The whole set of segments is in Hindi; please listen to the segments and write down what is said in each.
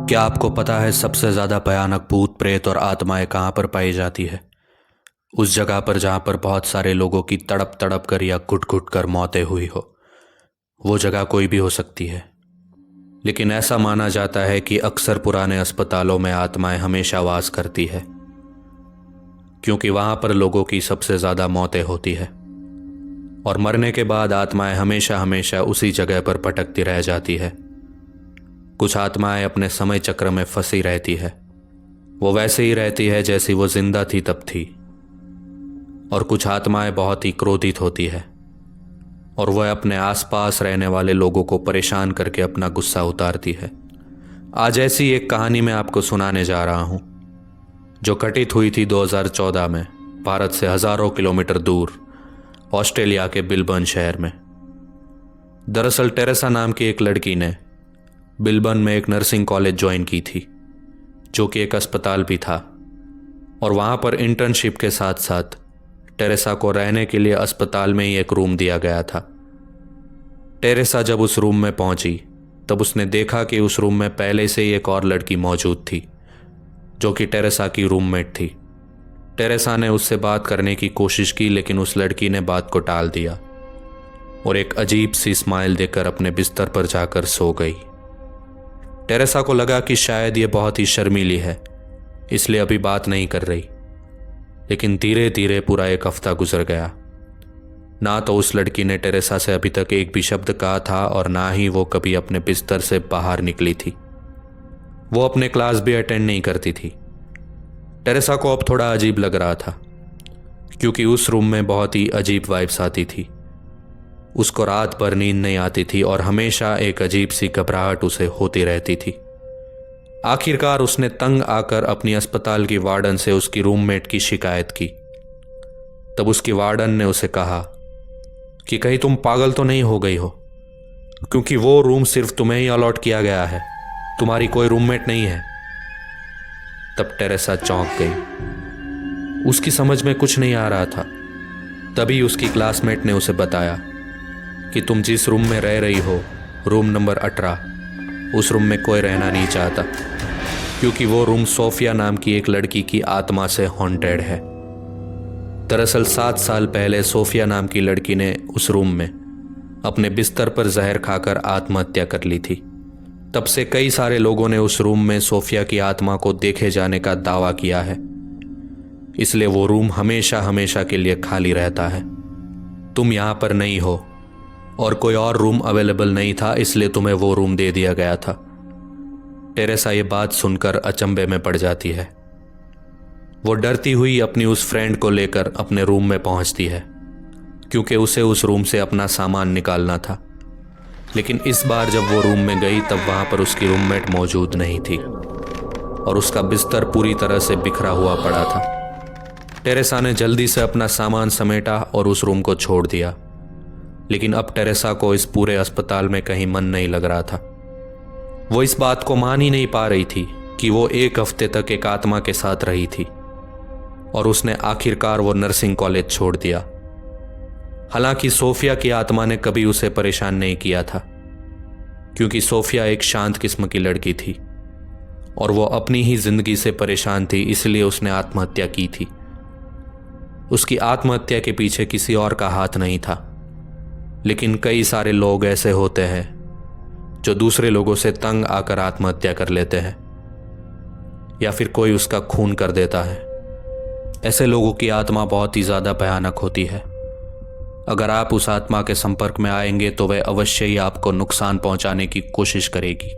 क्या आपको पता है सबसे ज़्यादा भयानक भूत प्रेत और आत्माएं कहाँ पर पाई जाती है? उस जगह पर जहाँ पर बहुत सारे लोगों की तड़प तड़प कर या घुट घुट कर मौतें हुई हो। वो जगह कोई भी हो सकती है, लेकिन ऐसा माना जाता है कि अक्सर पुराने अस्पतालों में आत्माएं हमेशा वास करती है, क्योंकि वहाँ पर लोगों की सबसे ज़्यादा मौतें होती है और मरने के बाद आत्माएं हमेशा हमेशा उसी जगह पर भटकती रह जाती है। कुछ आत्माएं अपने समय चक्र में फंसी रहती है, वो वैसे ही रहती है जैसी वो जिंदा थी तब थी। और कुछ आत्माएं बहुत ही क्रोधित होती है और वह अपने आसपास रहने वाले लोगों को परेशान करके अपना गुस्सा उतारती है। आज ऐसी एक कहानी मैं आपको सुनाने जा रहा हूं, जो घटित हुई थी 2014 में भारत से हजारों किलोमीटर दूर ऑस्ट्रेलिया के बिलबर्न शहर में। दरअसल टेरेसा नाम की एक लड़की ने बिलबर्न में एक नर्सिंग कॉलेज ज्वाइन की थी, जो कि एक अस्पताल भी था, और वहाँ पर इंटर्नशिप के साथ साथ टेरेसा को रहने के लिए अस्पताल में ही एक रूम दिया गया था। टेरेसा जब उस रूम में पहुंची तब उसने देखा कि उस रूम में पहले से ही एक और लड़की मौजूद थी, जो कि टेरेसा की रूममेट थी। टेरेसा ने उससे बात करने की कोशिश की, लेकिन उस लड़की ने बात को टाल दिया और एक अजीब सी स्माइल देकर अपने बिस्तर पर जाकर सो गई। टेरेसा को लगा कि शायद ये बहुत ही शर्मीली है, इसलिए अभी बात नहीं कर रही। लेकिन धीरे धीरे पूरा एक हफ्ता गुजर गया। ना तो उस लड़की ने टेरेसा से अभी तक एक भी शब्द कहा था और ना ही वो कभी अपने बिस्तर से बाहर निकली थी। वो अपने क्लास भी अटेंड नहीं करती थी। टेरेसा को अब थोड़ा अजीब लग रहा था, क्योंकि उस रूम में बहुत ही अजीब वाइब्स आती थी। उसको रात भर नींद नहीं आती थी और हमेशा एक अजीब सी घबराहट उसे होती रहती थी। आखिरकार उसने तंग आकर अपनी अस्पताल की वार्डन से उसकी रूममेट की शिकायत की। तब उसकी वार्डन ने उसे कहा कि कहीं तुम पागल तो नहीं हो गई हो, क्योंकि वो रूम सिर्फ तुम्हें ही अलॉट किया गया है, तुम्हारी कोई रूममेट नहीं है। तब टेरेसा चौंक गई। उसकी समझ में कुछ नहीं आ रहा था। तभी उसकी क्लासमेट ने उसे बताया कि तुम जिस रूम में रह रही हो, रूम नंबर 18, उस रूम में कोई रहना नहीं चाहता, क्योंकि वो रूम सोफिया नाम की एक लड़की की आत्मा से हॉन्टेड है। दरअसल 7 साल पहले सोफिया नाम की लड़की ने उस रूम में अपने बिस्तर पर जहर खाकर आत्महत्या कर ली थी। तब से कई सारे लोगों ने उस रूम में सोफिया की आत्मा को देखे जाने का दावा किया है, इसलिए वो रूम हमेशा हमेशा के लिए खाली रहता है। तुम यहाँ पर नहीं हो और कोई और रूम अवेलेबल नहीं था, इसलिए तुम्हें वो रूम दे दिया गया था। टेरेसा ये बात सुनकर अचंभे में पड़ जाती है। वो डरती हुई अपनी उस फ्रेंड को लेकर अपने रूम में पहुंचती है, क्योंकि उसे उस रूम से अपना सामान निकालना था। लेकिन इस बार जब वो रूम में गई तब वहां पर उसकी रूममेट मौजूद नहीं थी और उसका बिस्तर पूरी तरह से बिखरा हुआ पड़ा था। टेरेसा ने जल्दी से अपना सामान समेटा और उस रूम को छोड़ दिया। लेकिन अब टेरेसा को इस पूरे अस्पताल में कहीं मन नहीं लग रहा था। वो इस बात को मान ही नहीं पा रही थी कि वो एक हफ्ते तक एक आत्मा के साथ रही थी और उसने आखिरकार वो नर्सिंग कॉलेज छोड़ दिया। हालांकि सोफिया की आत्मा ने कभी उसे परेशान नहीं किया था, क्योंकि सोफिया एक शांत किस्म की लड़की थी और वो अपनी ही जिंदगी से परेशान थी, इसलिए उसने आत्महत्या की थी। उसकी आत्महत्या के पीछे किसी और का हाथ नहीं था। लेकिन कई सारे लोग ऐसे होते हैं जो दूसरे लोगों से तंग आकर आत्महत्या कर लेते हैं, या फिर कोई उसका खून कर देता है। ऐसे लोगों की आत्मा बहुत ही ज्यादा भयानक होती है। अगर आप उस आत्मा के संपर्क में आएंगे तो वह अवश्य ही आपको नुकसान पहुंचाने की कोशिश करेगी।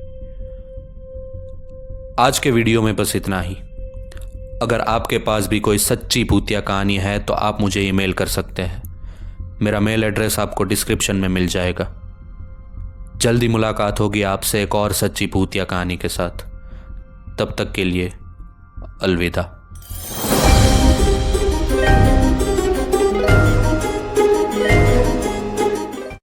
आज के वीडियो में बस इतना ही। अगर आपके पास भी कोई सच्ची भूतिया कहानी है तो आप मुझे ईमेल कर सकते हैं। मेरा मेल एड्रेस आपको डिस्क्रिप्शन में मिल जाएगा। जल्दी मुलाकात होगी आपसे एक और सच्ची भूतिया कहानी के साथ। तब तक के लिए अलविदा।